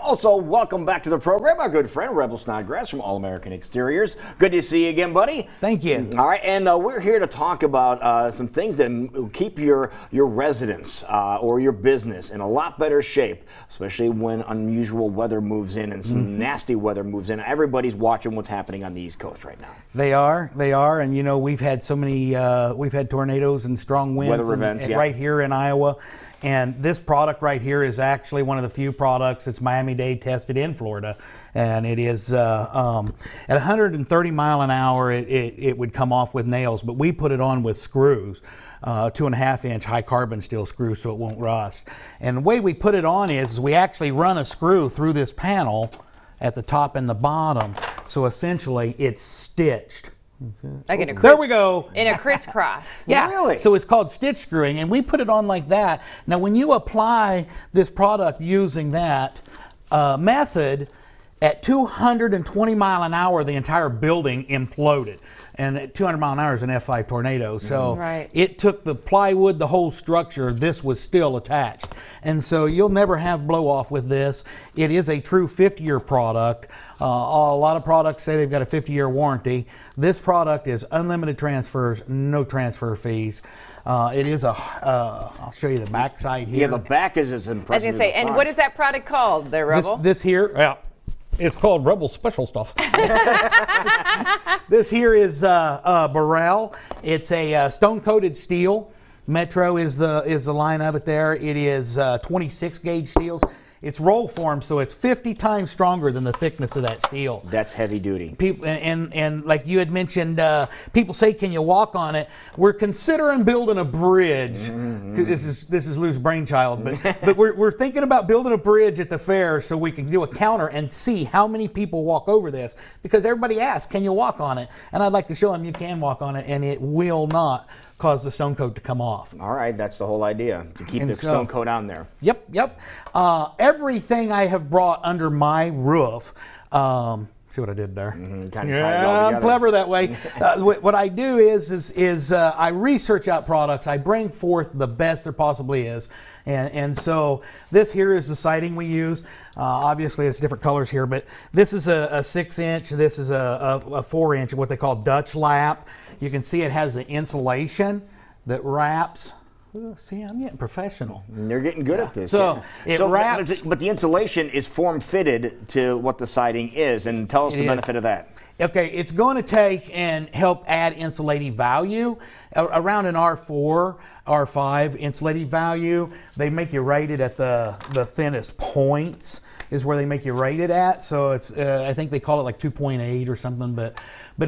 Also, welcome back to the program, our good friend Rebel Snodgrass from All American Exteriors. Good to see you again, buddy. Thank you. All right, and we're here to talk about some things that keep your residence or your business in a lot better shape, especially when unusual weather moves in and some nasty weather moves in. Everybody's watching what's happening on the East Coast right now. They are, and you know we've had so many, we've had tornadoes and strong winds weather events, right here in Iowa. And this product right here is actually one of the few products that's Miami-Dade tested in Florida. And it is at 130 mile an hour, it would come off with nails, but we put it on with screws, 2.5 inch high carbon steel screws so it won't rust. And the way we put it on is we actually run a screw through this panel at the top and the bottom. So essentially it's stitched. Like there we go. In a crisscross. Yeah, really? So it's called stitch screwing, and we put it on like that. Now, when you apply this product using that method, at 220 mile an hour, the entire building imploded. And at 200 mile an hour is an F5 tornado. So it took the plywood, the whole structure, this was still attached. And so you'll never have blow off with this. It is a true 50-year product. A lot of products say they've got a 50-year warranty. This product is unlimited transfers, no transfer fees. It is a, I'll show you the back side here. Yeah, the back is as impressive. I was going to say, and what is that product called there, Rebel? This here, yeah. It's called Rebel Special Stuff. This here is Burrell. It's a stone-coated steel. Metro is the line of it there. It is 26 gauge steels. It's roll formed, so it's 50 times stronger than the thickness of that steel. That's heavy duty. People and like you had mentioned, people say, "Can you walk on it?" We're considering building a bridge. This is Lou's brainchild, but we're thinking about building a bridge at the fair so we can do a counter and see how many people walk over this, because everybody asks, "Can you walk on it?" And I'd like to show them you can walk on it, and it will not cause the stone coat to come off. All right, that's the whole idea, to keep the stone coat on there. Yep. Everything I have brought under my roof, see what I did there? Yeah, I'm clever that way. What I do is I research out products. I bring forth the best there possibly is. And so this here is the siding we use. Obviously it's different colors here, but this is a 6 inch. This is a 4 inch, what they call Dutch lap. You can see it has the insulation that wraps. Ooh, see, I'm getting professional. You're getting good at this. So it wraps. But the insulation is form-fitted to what the siding is, and tell us the benefit of that. Okay, it's going to take and help add insulating value. Around an R4, R5 insulating value, they make you rate it at the thinnest points is where they make you rate it at. So it's I think they call it like 2.8 or something, but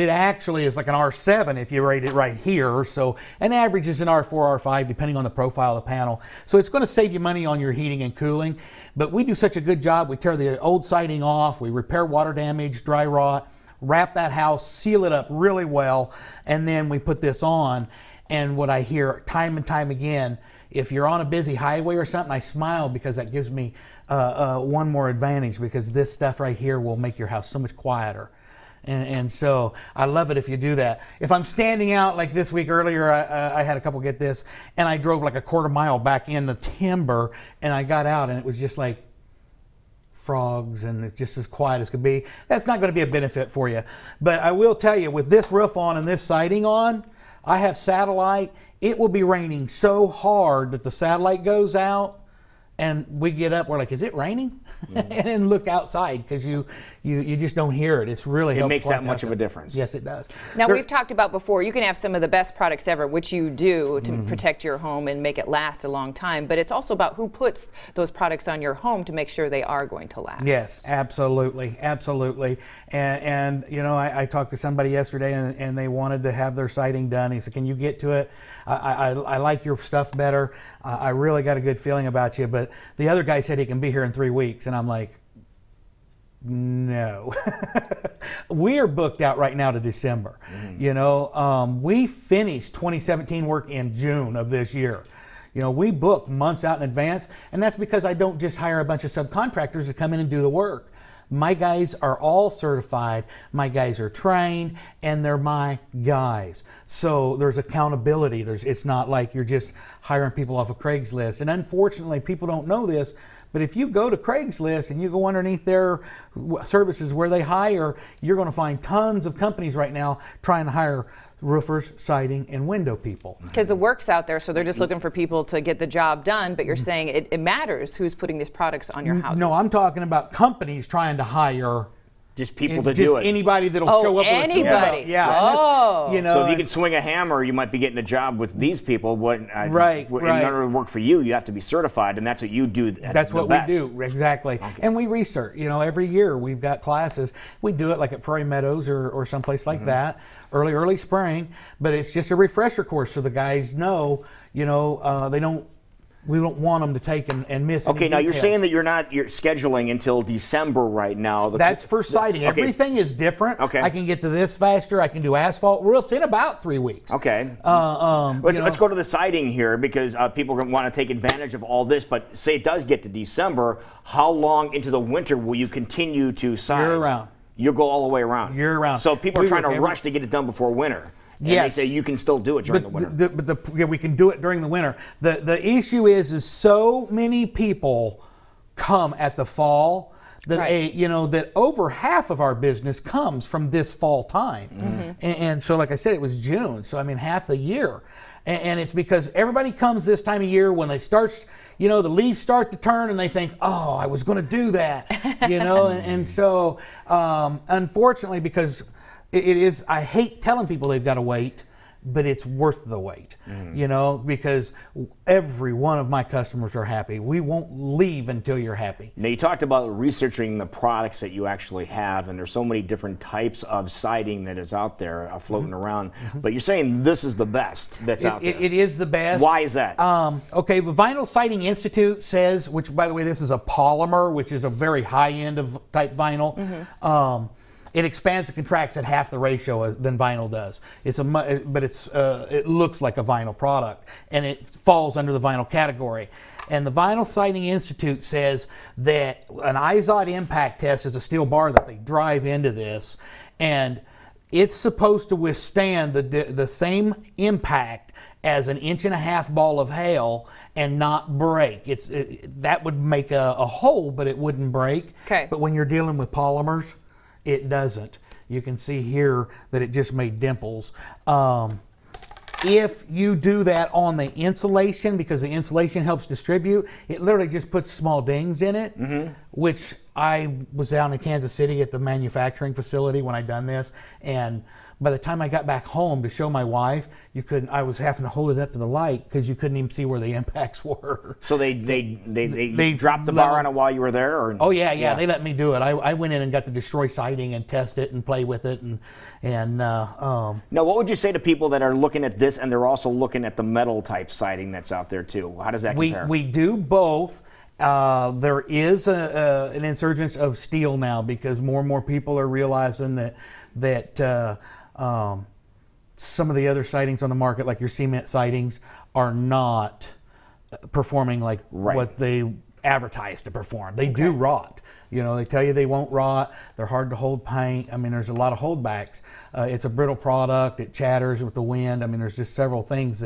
it actually is like an R7 if you rate it right here. So an average is an R4, R5 depending on the profile of the panel. So it's going to save you money on your heating and cooling. But we do such a good job. We tear the old siding off, we repair water damage, dry rot, wrap that house, seal it up really well, and then we put this on. And what I hear time and time again, if you're on a busy highway or something, I smile because that gives me one more advantage, because this stuff right here will make your house so much quieter. And so I love it if you do that. If I'm standing out like this week earlier, I had a couple get this, and I drove like a quarter mile back in the timber, and I got out and it was just like frogs, and it's just as quiet as could be. That's not going to be a benefit for you. But I will tell you, with this roof on and this siding on, I have satellite. It will be raining so hard that the satellite goes out, and we get up, we're like, is it raining? And look outside, because you just don't hear it. It's really It makes that much of a difference. Yes, it does. Now, we've talked about before, you can have some of the best products ever, which you do to protect your home and make it last a long time, but it's also about who puts those products on your home to make sure they are going to last. Yes, absolutely. And you know, I talked to somebody yesterday, and they wanted to have their siding done. He said, can you get to it? I like your stuff better. I really got a good feeling about you, but the other guy said he can be here in 3 weeks, and I'm like, no. We're booked out right now to December. You know, we finished 2017 work in June of this year. You know, we book months out in advance, and that's because I don't just hire a bunch of subcontractors to come in and do the work. My guys are all certified, my guys are trained, and they're my guys. So there's accountability. It's not like you're just hiring people off of Craigslist. And unfortunately, people don't know this, But if you go to Craigslist and you go underneath their services where they hire, you're going to find tons of companies right now trying to hire roofers, siding, and window people. Because the work's out there, so they're just looking for people to get the job done, but you're saying it matters who's putting these products on your houses. No, I'm talking about companies trying to hire just people to do it. Anybody that'll show up. Anybody. With a yeah. You know, so if you can swing a hammer, you might be getting a job with these people. Right. In order to work for you, you have to be certified, and that's what you do. That's what we do, exactly. Okay. And we research. You know, every year we've got classes. We do it like at Prairie Meadows or someplace like that, early spring. But it's just a refresher course, so the guys know. You know, we don't want them to take and miss. Okay, now you're saying that you're scheduling until December right now. That's for siding. Okay. Everything is different. Okay. I can get to this faster. I can do asphalt roofs in about 3 weeks. Okay. Let's go to the siding here, because people want to take advantage of all this. But say it does get to December, how long into the winter will you continue to side? Year round. You'll go all the way around. Year round. So people are trying to rush to get it done before winter. And yes. They say you can still do it during the winter. Yeah, we can do it during the winter. The issue is so many people come at the fall that that over half of our business comes from this fall time. And so, like I said, it was June. So I mean, half the year. And it's because everybody comes this time of year when they start, the leaves start to turn and they think, oh, I was going to do that, and so unfortunately, because it is, I hate telling people they've got to wait, but it's worth the wait, because every one of my customers are happy. We won't leave until you're happy. Now, you talked about researching the products that you actually have, and there's so many different types of siding that is out there floating around, but you're saying this is the best that's out there. It is the best. Why is that? Okay, the Vinyl Siding Institute says, which, by the way, this is a polymer, which is a very high-end of type vinyl. It expands and contracts at half the ratio than vinyl does. It looks like a vinyl product, and it falls under the vinyl category. And the Vinyl Siding Institute says that an IZOD impact test is a steel bar that they drive into this, and it's supposed to withstand the same impact as an 1.5-inch ball of hail and not break. That would make a hole, but it wouldn't break. Okay. But when you're dealing with polymers, it doesn't. You can see here that it just made dimples. If you do that on the insulation, because the insulation helps distribute, it literally just puts small dings in it, which I was down in Kansas City at the manufacturing facility when I done this, and by the time I got back home to show my wife, I was having to hold it up to the light because you couldn't even see where the impacts were. So they dropped the bar on it while you were there? Or? Oh yeah, they let me do it. I went in and got to destroy siding and test it and play with it Now, what would you say to people that are looking at this and they're also looking at the metal type siding that's out there too? How does that compare? We do both. There is an insurgence of steel now because more and more people are realizing that some of the other sidings on the market, like your cement sidings, are not performing like what they advertise to perform. They do rot. They tell you they won't rot. They're hard to hold paint. I mean, there's a lot of holdbacks. It's a brittle product. It chatters with the wind. I mean, there's just several things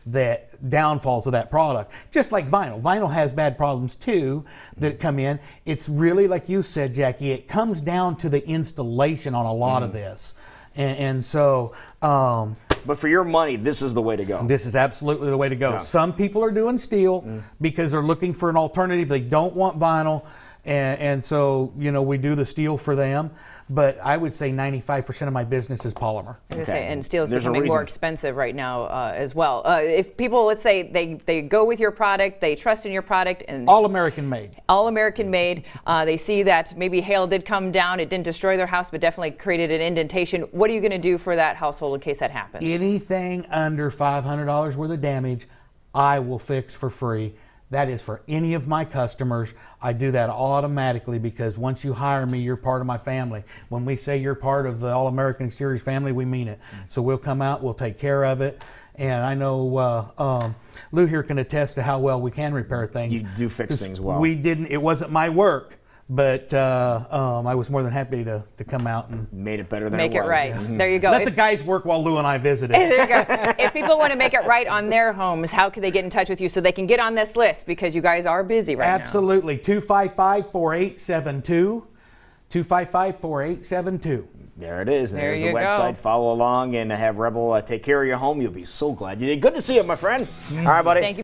that downfalls of that product. Just like vinyl. Vinyl has bad problems too that come in. It's really, like you said, Jackie, it comes down to the installation on a lot of this. And so... but for your money, this is the way to go. This is absolutely the way to go. Yeah. Some people are doing steel because they're looking for an alternative. They don't want vinyl. And so, we do the steel for them. But I would say 95% of my business is polymer. And steel is becoming more expensive right now as well. If people, let's say they go with your product, they trust in your product. And all American made. All American made. They see that maybe hail did come down. It didn't destroy their house, but definitely created an indentation. What are you going to do for that household in case that happens? Anything under $500 worth of damage, I will fix for free. That is for any of my customers. I do that automatically because once you hire me, you're part of my family. When we say you're part of the All-American Exteriors family, we mean it. So we'll come out, we'll take care of it. And I know Lou here can attest to how well we can repair things. You do fix things well. It wasn't my work. but I was more than happy to come out and Made it better than Make it it was. right. There you go. let the guys work while Lou and I visited. There you go. If people want to make it right on their homes, how can they get in touch with you so they can get on this list, because you guys are busy right now? Absolutely. 255-4872. 255-4872. There it is. And There there's you the website. go. Follow along and have Rebel take care of your home. You'll be so glad you did. Good to see you, my friend. All right, buddy. Thank you.